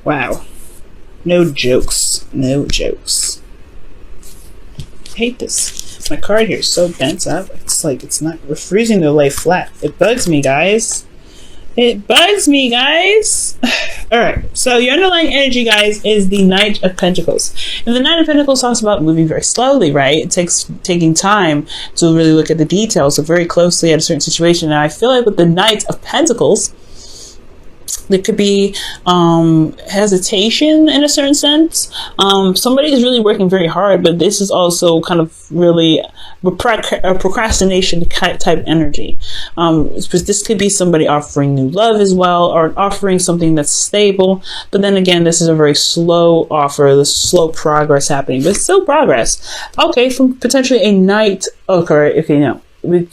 Wow. No jokes. No jokes. I hate this. My card here is so bent up. It's like it's not refusing to lay flat. It bugs me, guys. It bugs me, guys. Alright, so your underlying energy, guys, is the Knight of Pentacles. And the Knight of Pentacles talks about moving very slowly, right? It takes taking time to really look at the details, so very closely at a certain situation. And I feel like with the Knight of Pentacles, there could be hesitation in a certain sense. Somebody is really working very hard, but this is also kind of really a procrastination type energy. This could be somebody offering new love as well, or offering something that's stable. But then again, this is a very slow offer, the slow progress happening, but still progress. Okay, from potentially a knight. Okay, no. From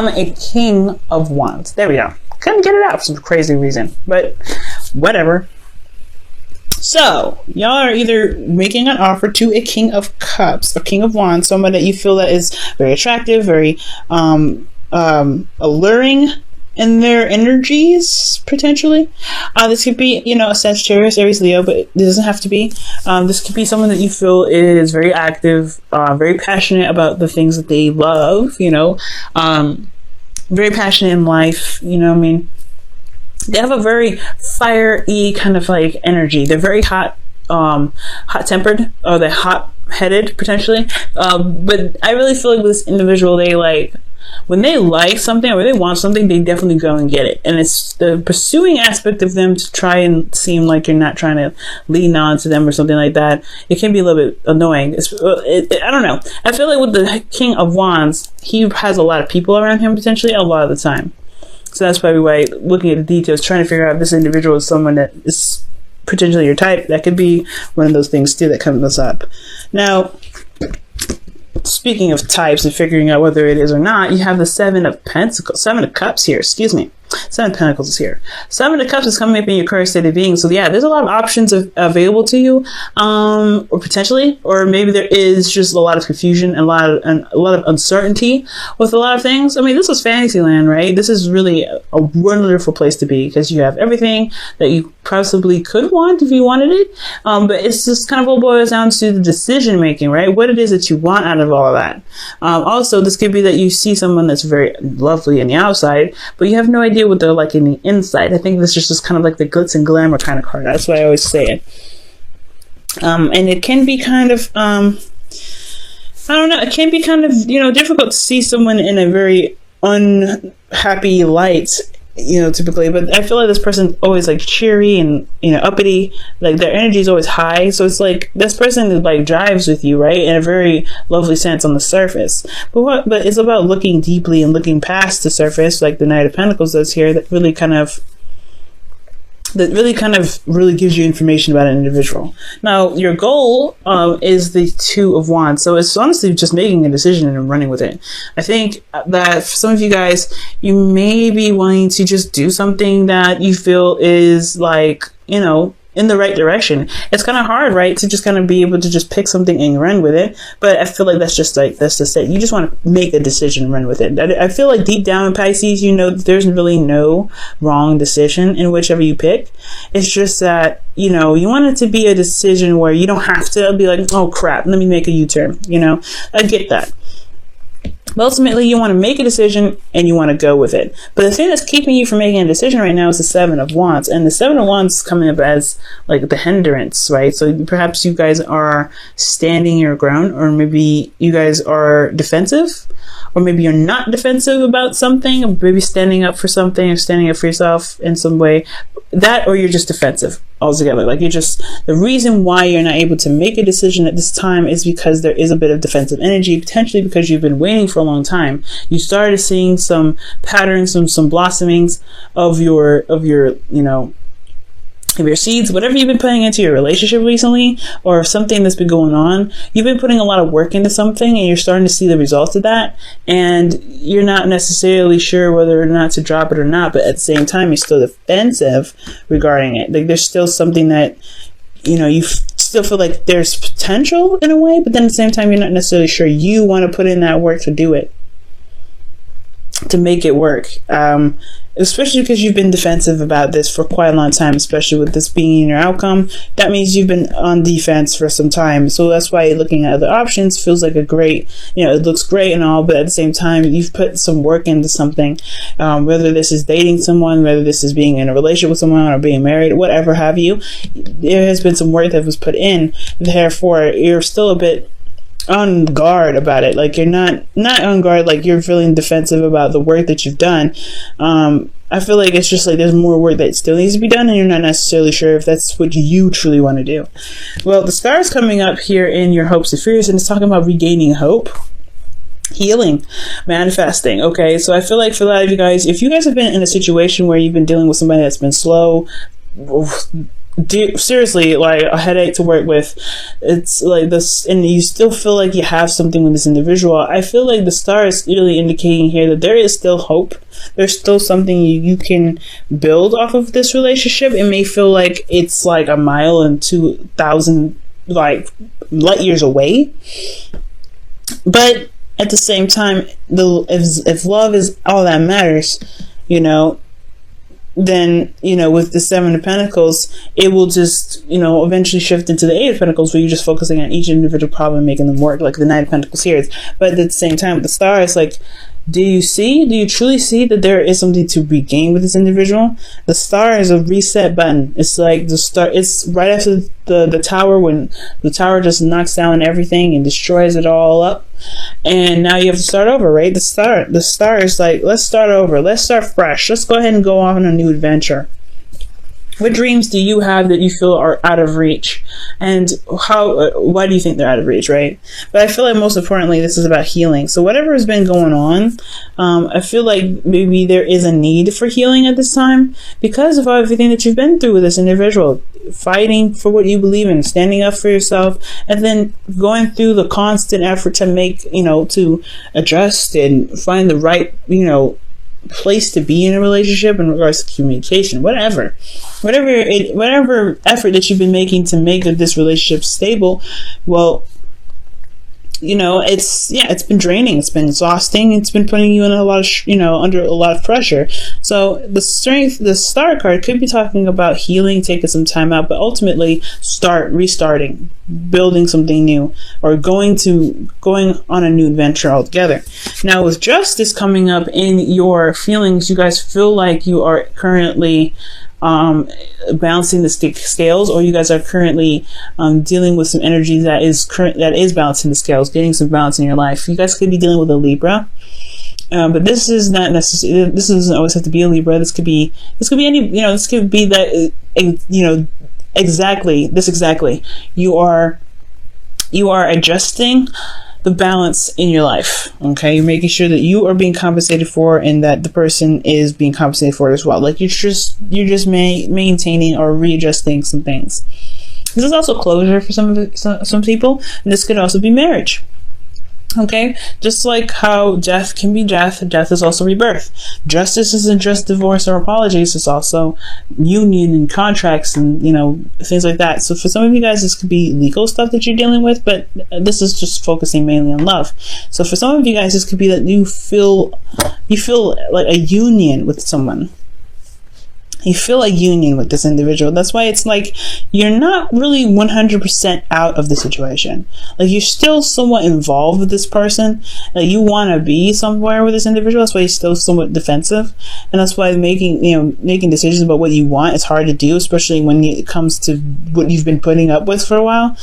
a King of Wands. There we go. Couldn't get it out for some crazy reason, but whatever. So y'all are either making an offer to a King of Cups or King of Wands, someone that you feel that is very attractive, very alluring in their energies, potentially. This could be, a Sagittarius, Aries, Leo, but it doesn't have to be. This could be someone that you feel is very active, very passionate about the things that they love, very passionate in life, they have a very fiery kind of like energy. They're very hot-tempered, or they're hot-headed potentially. But I really feel like with this individual, when they like something or they want something, they definitely go and get it. And it's the pursuing aspect of them to try and seem like you're not trying to lean on to them or something like that. It can be a little bit annoying. I don't know. I feel like with the King of Wands, he has a lot of people around him potentially a lot of the time. So that's probably why looking at the details, trying to figure out if this individual is someone that is potentially your type, that could be one of those things too that comes up. Now, speaking of types and figuring out whether it is or not, you have the Seven of Cups here, Seven of Pentacles is here. Seven of Cups is coming up in your current state of being. So yeah, there's a lot of options available to you, or potentially, or maybe there is just a lot of confusion and a lot of uncertainty with a lot of things. I mean, this is Fantasyland, right? This is really a wonderful place to be because you have everything that you possibly could want if you wanted it. But it's just kind of all boils down to the decision making, right? What it is that you want out of all of that. Also, this could be that you see someone that's very lovely on the outside, but you have no idea what they're like in the inside. I think this is just kind of like the glitz and glamour kind of card. That's why I always say it. And it can be kind of, I don't know, it can be kind of, difficult to see someone in a very unhappy light, typically, but I feel like this person's always like cheery and, uppity, like their energy is always high. So it's like this person like drives with you, right? In a very lovely sense on the surface. But it's about looking deeply and looking past the surface, like the Knight of Pentacles does here, that really kind of gives you information about an individual. Now, your goal is the Two of Wands. So it's honestly just making a decision and running with it. I think that for some of you guys, you may be wanting to just do something that you feel is like, in the right direction. It's kind of hard, right? To just kind of be able to just pick something and run with it. But I feel like that's just it. You just want to make a decision and run with it. I feel like deep down in Pisces, there's really no wrong decision in whichever you pick. It's just that, you want it to be a decision where you don't have to be like, oh crap, let me make a U-turn. I get that. But ultimately, you want to make a decision and you want to go with it. But the thing that's keeping you from making a decision right now is the Seven of Wands. And the Seven of Wands is coming up as like the hindrance, right? So perhaps you guys are standing your ground, or maybe you guys are defensive, or maybe you're not defensive about something, or maybe standing up for something or standing up for yourself in some way. That, or you're just defensive altogether. Like the reason why you're not able to make a decision at this time is because there is a bit of defensive energy, potentially because you've been waiting for a long time. You started seeing some patterns, some blossomings of your seeds, whatever you've been putting into your relationship recently, or something that's been going on. You've been putting a lot of work into something and you're starting to see the results of that, and you're not necessarily sure whether or not to drop it or not, but at the same time you're still defensive regarding it. Like there's still something that you still feel like there's potential in a way, but then at the same time you're not necessarily sure you want to put in that work to do it. to make it work. Especially because you've been defensive about this for quite a long time, especially with this being in your outcome. That means you've been on defense for some time. So that's why looking at other options feels like a great, it looks great and all, but at the same time, you've put some work into something. Whether this is dating someone, whether this is being in a relationship with someone or being married, whatever have you, there has been some work that was put in. Therefore, you're still a bit on guard about it. Like, you're not on guard, like you're feeling defensive about the work that you've done. I feel like it's just like there's more work that still needs to be done, and you're not necessarily sure if that's what you truly want to do. Well, the star is coming up here in your hopes and fears, and it's talking about regaining hope, healing, manifesting. Okay, so I feel like for a lot of you guys, if you guys have been in a situation where you've been dealing with somebody that's been slow, seriously, like a headache to work with, it's like this, and you still feel like you have something with this individual, I feel like the star is really indicating here that there is still hope. There's still something you can build off of this relationship. It may feel like it's like a mile and 2,000 like light years away, but at the same time, if love is all that matters, then, with the Seven of Pentacles, it will just, eventually shift into the Eight of Pentacles, where you're just focusing on each individual problem and making them work, like the Nine of Pentacles here. But at the same time, with the star, it's like, do you truly see that there is something to regain with this individual? The star is a reset button. It's like the star, it's right after the tower, when the tower just knocks down everything and destroys it all up. And now you have to start over, right? The star is like, let's start over. Let's start fresh. Let's go ahead and go on a new adventure. What dreams do you have that you feel are out of reach? And why do you think they're out of reach, right? But I feel like most importantly, this is about healing. So whatever has been going on, I feel like maybe there is a need for healing at this time because of everything that you've been through with this individual, fighting for what you believe in, standing up for yourself, and then going through the constant effort to make, to adjust and find the right, place to be in a relationship in regards to communication, whatever effort that you've been making to make this relationship stable. Well, it's been draining, it's been exhausting, it's been putting you in a lot of under a lot of pressure. So the star card could be talking about healing, taking some time out, but ultimately restarting, building something new, or going on a new adventure altogether. Now, with justice coming up in your feelings, you guys feel like you are currently balancing the scales, or you guys are currently dealing with some energy that is balancing the scales, getting some balance in your life. You guys could be dealing with a Libra, but this is not necessarily. This doesn't always have to be a Libra. This could be any. This could be that. Exactly. You are adjusting the balance in your life. Okay, you're making sure that you are being compensated for, and that the person is being compensated for it as well. Like you're just maintaining or readjusting some things. This is also closure for some people, and this could also be marriage. Okay, just like how death can be death is also rebirth. Justice isn't just divorce or apologies, it's also union and contracts and things like that. So for some of you guys, this could be legal stuff that you're dealing with, but this is just focusing mainly on love. So for some of you guys, this could be that you feel like a union with someone. You feel a union with this individual. That's why it's like you're not really 100% out of the situation. Like you're still somewhat involved with this person. Like you want to be somewhere with this individual. That's why you're still somewhat defensive, and that's why making decisions about what you want is hard to do, especially when it comes to what you've been putting up with for a while.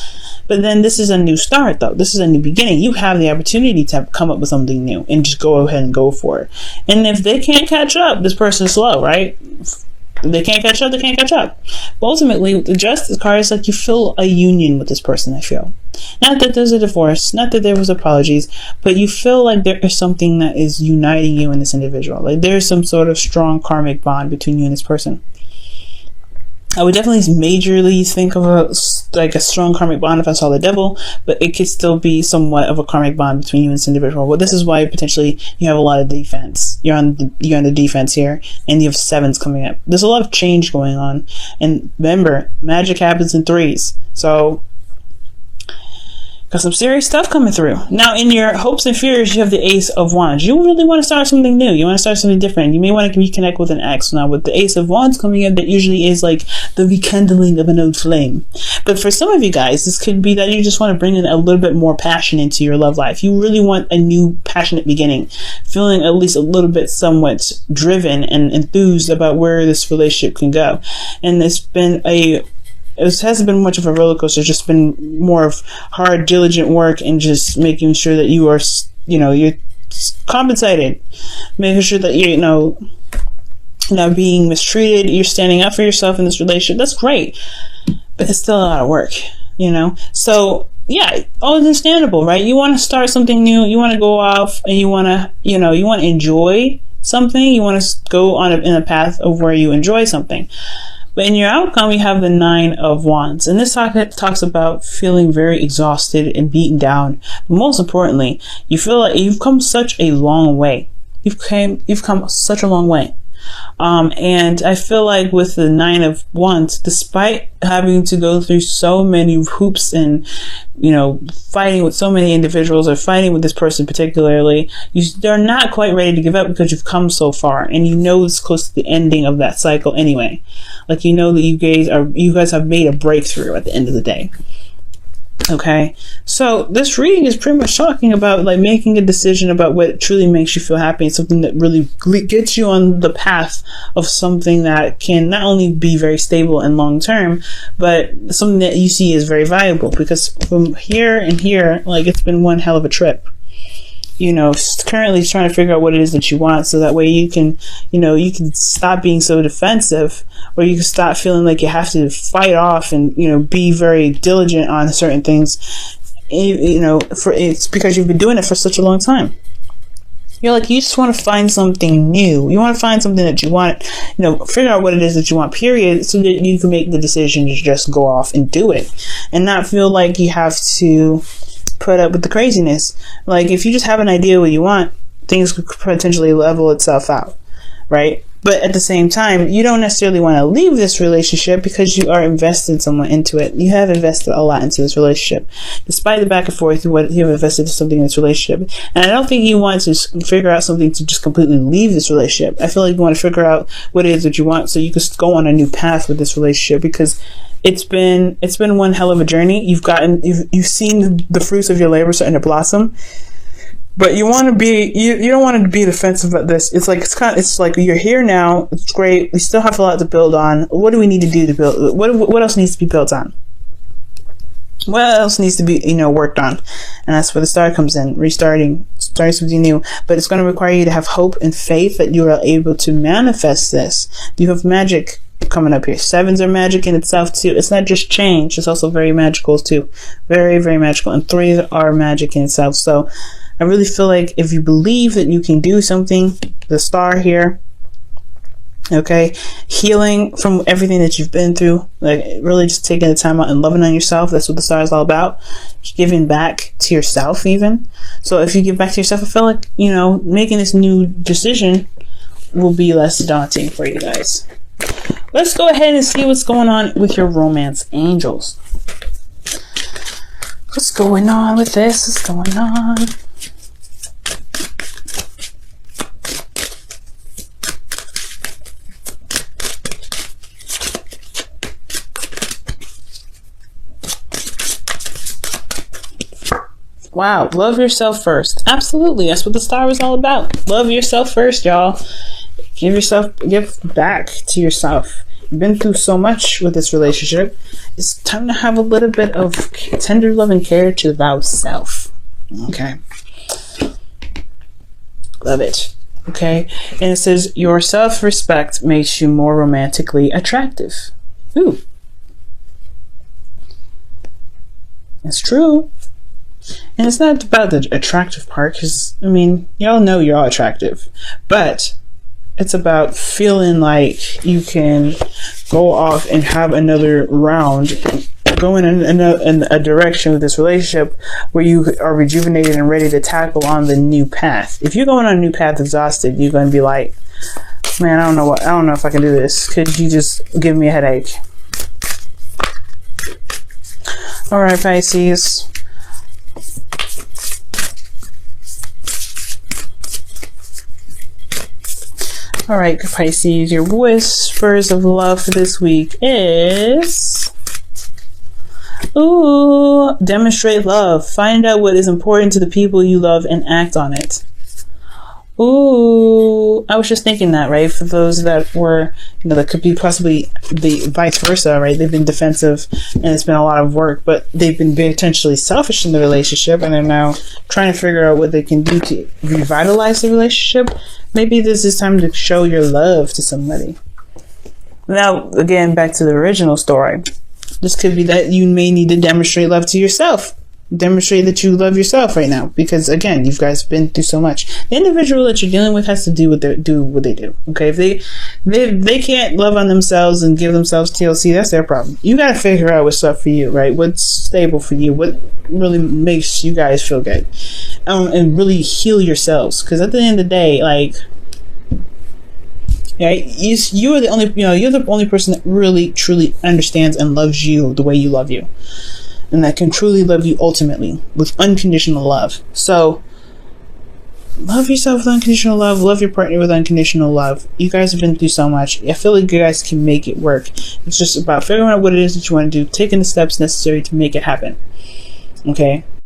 But then this is a new start, though. This is a new beginning. You have the opportunity to come up with something new and just go ahead and go for it. And if they can't catch up, this person's slow, right? They can't catch up, But ultimately, with the Justice card, it's like you feel a union with this person, I feel. Not that there's a divorce, not that there was apologies, but you feel like there is something that is uniting you and this individual. Like there's some sort of strong karmic bond between you and this person. I would definitely majorly think of a strong karmic bond if I saw the devil, but it could still be somewhat of a karmic bond between you and this individual. Well, this is why potentially you have a lot of defense. You're on the defense here, and you have sevens coming up. There's a lot of change going on, and remember, magic happens in threes. So Got some serious stuff coming through. Now, in your hopes and fears, you have the Ace of Wands. You really want to start something new. You want to start something different. You may want to reconnect with an ex. Now, with the Ace of Wands coming in, that usually is like the rekindling of an old flame. But for some of you guys, this could be that you just want to bring in a little bit more passion into your love life. You really want a new passionate beginning. Feeling at least a little bit somewhat driven and enthused about where this relationship can go. And it hasn't been much of a roller coaster. It's just been more of hard, diligent work and just making sure that you are, you're compensated, making sure that you're, not being mistreated. You're standing up for yourself in this relationship. That's great, but it's still a lot of work, So yeah, all understandable, right? You want to start something new. You want to go off and you want to, you want to enjoy something. You want to go in a path of where you enjoy something. But in your outcome, you have the 9 of Wands. And this talks about feeling very exhausted and beaten down. But most importantly, you feel like you've come such a long way. You've come such a long way. And I feel like with the 9 of Wands, despite having to go through so many hoops and, fighting with so many individuals or fighting with this person particularly, they're not quite ready to give up because you've come so far and it's close to the ending of that cycle anyway. Like, that you guys have made a breakthrough at the end of the day. Okay, so this reading is pretty much talking about like making a decision about what truly makes you feel happy and something that really gets you on the path of something that can not only be very stable and long term, but something that you see is very valuable. Because from here and here, like, it's been one hell of a trip. Currently trying to figure out what it is that you want, so that way you can stop being so defensive, or you can stop feeling like you have to fight off and, be very diligent on certain things, it's because you've been doing it for such a long time. You just want to find something new. You want to find something that you want, figure out what it is that you want, period, so that you can make the decision to just go off and do it and not feel like you have to put up with the craziness. Like, if you just have an idea what you want, things could potentially level itself out, right? But at the same time, you don't necessarily want to leave this relationship because you are invested somewhat into it. You have invested a lot into this relationship, despite the back and forth of what you have invested in something in this relationship. And I don't think you want to figure out something to just completely leave this relationship. I feel like you want to figure out what it is that you want, so you can go on a new path with this relationship, because it's been one hell of a journey. You've seen the fruits of your labor starting to blossom, but you want to be, you don't want to be defensive about this. It's like you're here now. It's great. We still have a lot to build on. What do we need to do to build? What else needs to be built on? What else needs to be, worked on? And that's where the Star comes in, starting something new. But it's going to require you to have hope and faith that you are able to manifest this. You have magic coming up here. 7s are magic in itself too. It's not just change, it's also very magical too. Very, very magical. And 3s are magic in itself. So I really feel like if you believe that you can do something, the Star here, okay, healing from everything that you've been through, like really just taking the time out and loving on yourself. That's what the Star is all about. Giving back to yourself even. So if you give back to yourself, I feel like, making this new decision will be less daunting for you guys. Let's go ahead and see what's going on with your romance angels. What's going on with this? What's going on? Wow, love yourself first. Absolutely, that's what the Star is all about. Love yourself first, y'all. Give back to yourself. You've been through so much with this relationship. It's time to have a little bit of tender love and care to thou self. Okay. Love it. Okay. And it says, your self-respect makes you more romantically attractive. Ooh. It's true. And it's not about the attractive part, because, y'all know you're all attractive. But it's about feeling like you can go off and have another round, go in a direction with this relationship where you are rejuvenated and ready to tackle on the new path. If you're going on a new path exhausted, you're going to be like, man, I don't know if I can do this. Could you just give me a headache? All right, Pisces. All right, Pisces, your whispers of love for this week is... Ooh, demonstrate love. Find out what is important to the people you love and act on it. Ooh, I was just thinking that, right? For those that were, that could be possibly the vice versa, right? They've been defensive and it's been a lot of work, but they've been potentially selfish in the relationship and are now trying to figure out what they can do to revitalize the relationship. Maybe this is time to show your love to somebody. Now, again, back to the original story. This could be that you may need to demonstrate love to yourself. Demonstrate that you love yourself right now, because again, you guys have been through so much. The individual that you're dealing with has to do what they do. Okay, if they can't love on themselves and give themselves TLC, that's their problem. You got to figure out what's up for you, right? What's stable for you? What really makes you guys feel good, and really heal yourselves. Because at the end of the day, like, right, you are the only, you're the only person that really truly understands and loves you the way you love you. And that can truly love you ultimately with unconditional love. So love yourself with unconditional love. Love your partner with unconditional love. You guys have been through so much. I feel like you guys can make it work. It's just about figuring out what it is that you want to do, taking the steps necessary to make it happen. Okay?